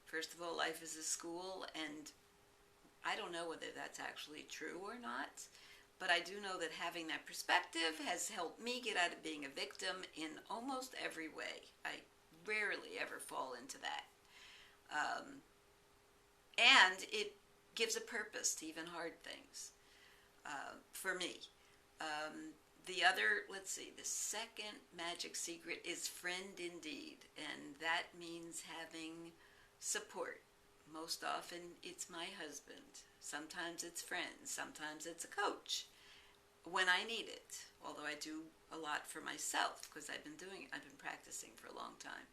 First of all, life is a school, and I don't know whether that's actually true or not, but I do know that having that perspective has helped me get out of being a victim in almost every way. I rarely ever fall into that. Um, and it gives a purpose to even hard things for me. Um, the other, let's see, the second magic secret is friend indeed, and that means having support. Most often it's my husband. Sometimes it's friends. Sometimes it's a coach when I need it. Although I do a lot for myself because I've been practicing for a long time.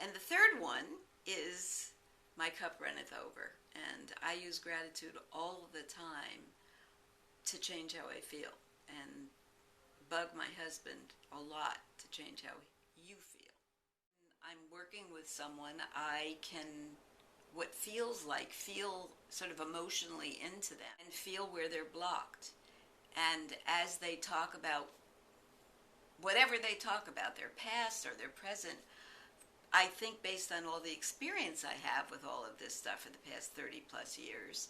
And the third one is my cup runneth over. And I use gratitude all the time to change how I feel and bug my husband a lot to change how you feel. I'm working with someone, I can, what feels like, feel sort of emotionally into them and feel where they're blocked. And as they talk about whatever they talk about, their past or their present, I think based on all the experience I have with all of this stuff for the past 30 plus years,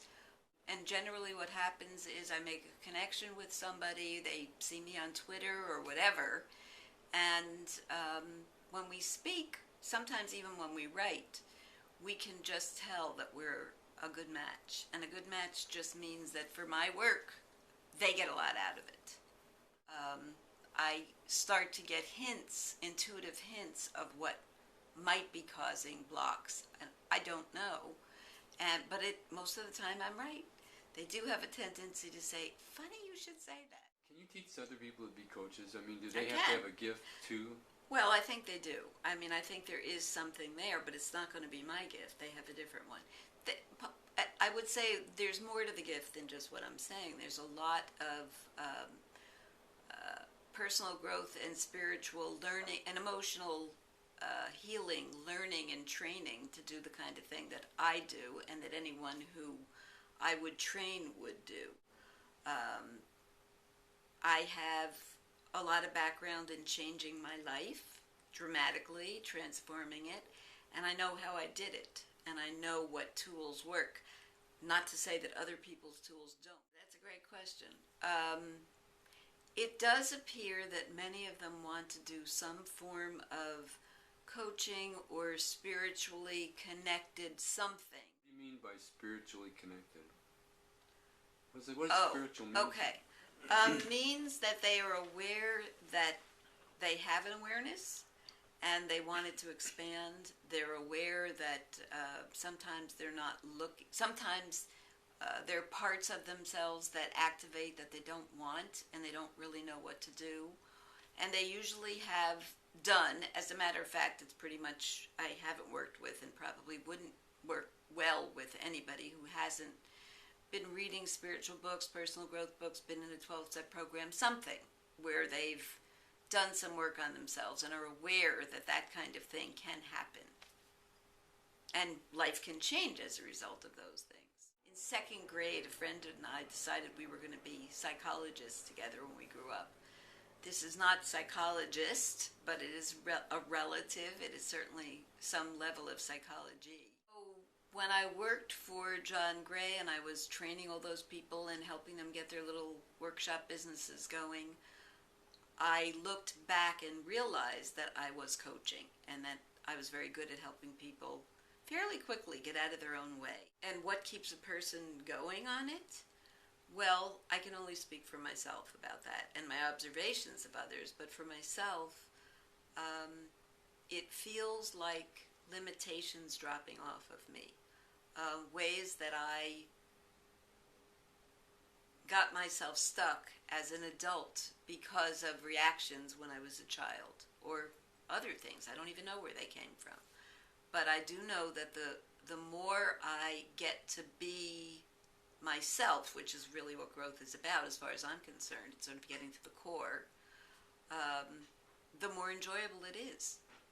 and generally what happens is I make a connection with somebody, they see me on Twitter or whatever, and when we speak, sometimes even when we write, we can just tell that we're a good match. And a good match just means that for my work, they get a lot out of it. I start to get hints, intuitive hints of what might be causing blocks. And I don't know. But most of the time I'm right. They do have a tendency to say, funny you should say that. Can you teach other people to be coaches? I mean, do they have to have a gift too? Well, I think they do. I mean, I think there is something there, but it's not going to be my gift. They have a different one. I would say there's more to the gift than just what I'm saying. There's a lot of personal growth and spiritual learning and emotional healing, learning, and training to do the kind of thing that I do and that anyone who I would train would do. I have a lot of background in changing my life dramatically, transforming it, and I know how I did it, and I know what tools work. Not to say that other people's tools don't. That's a great question. It does appear that many of them want to do some form of coaching or spiritually connected something. What do you mean by spiritually connected? What does spiritual mean? Okay. Means that they are aware that they have an awareness and they want it to expand. They're aware that sometimes they're not looking, sometimes there are parts of themselves that activate that they don't want and they don't really know what to do. And they usually have done, as a matter of fact, it's pretty much, I haven't worked with and probably wouldn't work well with anybody who hasn't been reading spiritual books, personal growth books, been in a 12-step program, something where they've done some work on themselves and are aware that that kind of thing can happen. And life can change as a result of those things. In second grade, a friend and I decided we were going to be psychologists together when we grew up. This is not psychologist, but it is a relative. It is certainly some level of psychology. When I worked for John Gray and I was training all those people and helping them get their little workshop businesses going, I looked back and realized that I was coaching and that I was very good at helping people fairly quickly get out of their own way. And what keeps a person going on it? Well, I can only speak for myself about that and my observations of others, but for myself, it feels like limitations dropping off of me. Ways that I got myself stuck as an adult because of reactions when I was a child or other things. I don't even know where they came from. But I do know that the more I get to be myself, which is really what growth is about as far as I'm concerned, it's sort of getting to the core, the more enjoyable it is.